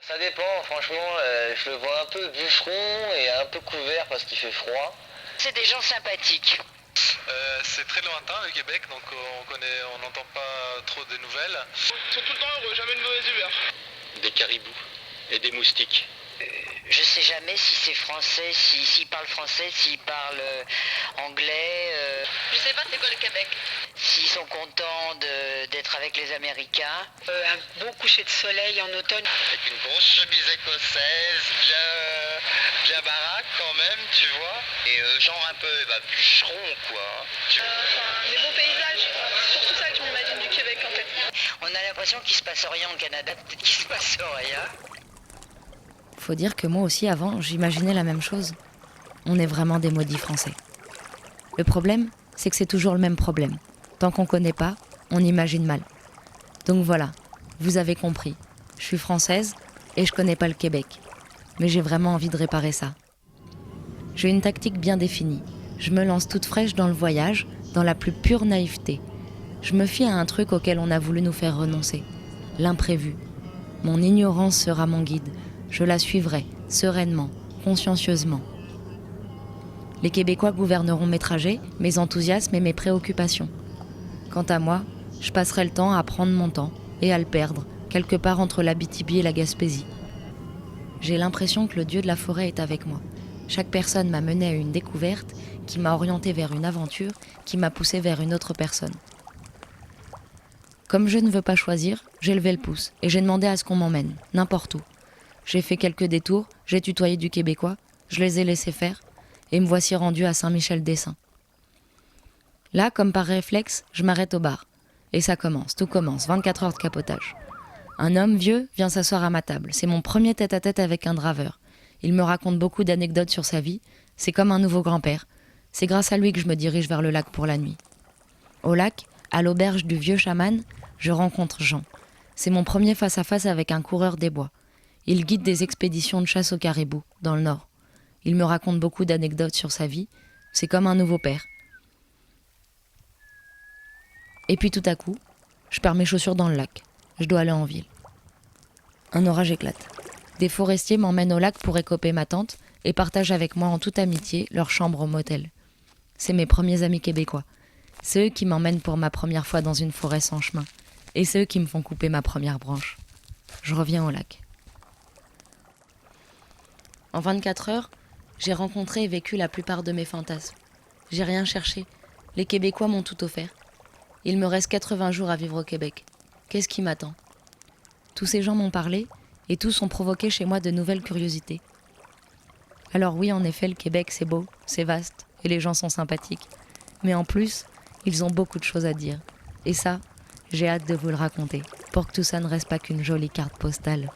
Ça dépend, franchement, je le vois un peu bûcheron et un peu couvert parce qu'il fait froid. C'est des gens sympathiques. C'est très lointain le Québec, donc on n'entend pas trop de nouvelles. Ils sont tout le temps heureux, jamais de mauvaise humeur. Des caribous et des moustiques. Je sais jamais si c'est français, s'ils parlent français, s'ils parlent anglais. Je sais pas c'est quoi le Québec. S'ils sont contents d'être avec les Américains. Un beau coucher de soleil en automne. Avec une grosse chemise écossaise, bien baraque quand même, tu vois. Et genre un peu bûcheron, quoi. Des beaux paysages. C'est surtout ça que je m'imagine du Québec en fait. On a l'impression qu'il se passe rien au Canada, peut-être qu'il se passe rien. Faut dire que moi aussi, avant, j'imaginais la même chose. On est vraiment des maudits français. Le problème, c'est que c'est toujours le même problème. Tant qu'on connaît pas, on imagine mal. Donc voilà, vous avez compris. Je suis française et je connais pas le Québec. Mais j'ai vraiment envie de réparer ça. J'ai une tactique bien définie. Je me lance toute fraîche dans le voyage, dans la plus pure naïveté. Je me fie à un truc auquel on a voulu nous faire renoncer. L'imprévu. Mon ignorance sera mon guide. Je la suivrai, sereinement, consciencieusement. Les Québécois gouverneront mes trajets, mes enthousiasmes et mes préoccupations. Quant à moi, je passerai le temps à prendre mon temps et à le perdre, quelque part entre l'Abitibi et la Gaspésie. J'ai l'impression que le dieu de la forêt est avec moi. Chaque personne m'a mené à une découverte, qui m'a orienté vers une aventure, qui m'a poussé vers une autre personne. Comme je ne veux pas choisir, j'ai levé le pouce et j'ai demandé à ce qu'on m'emmène, n'importe où. J'ai fait quelques détours, j'ai tutoyé du québécois, je les ai laissés faire, et me voici rendu à Saint-Michel-des-Saints. Là, comme par réflexe, je m'arrête au bar. Et ça commence, tout commence, 24 heures de capotage. Un homme vieux vient s'asseoir à ma table. C'est mon premier tête-à-tête avec un draveur. Il me raconte beaucoup d'anecdotes sur sa vie. C'est comme un nouveau grand-père. C'est grâce à lui que je me dirige vers le lac pour la nuit. Au lac, à l'auberge du vieux chaman, je rencontre Jean. C'est mon premier face-à-face avec un coureur des bois. Il guide des expéditions de chasse au caribou, dans le nord. Il me raconte beaucoup d'anecdotes sur sa vie. C'est comme un nouveau père. Et puis tout à coup, je perds mes chaussures dans le lac. Je dois aller en ville. Un orage éclate. Des forestiers m'emmènent au lac pour écoper ma tante et partagent avec moi en toute amitié leur chambre au motel. C'est mes premiers amis québécois. C'est eux qui m'emmènent pour ma première fois dans une forêt sans chemin. Et c'est eux qui me font couper ma première branche. Je reviens au lac. En 24 heures, j'ai rencontré et vécu la plupart de mes fantasmes. J'ai rien cherché. Les Québécois m'ont tout offert. Il me reste 80 jours à vivre au Québec. Qu'est-ce qui m'attend ? Tous ces gens m'ont parlé et tous ont provoqué chez moi de nouvelles curiosités. Alors oui, en effet, le Québec, c'est beau, c'est vaste et les gens sont sympathiques. Mais en plus, ils ont beaucoup de choses à dire. Et ça, j'ai hâte de vous le raconter, pour que tout ça ne reste pas qu'une jolie carte postale.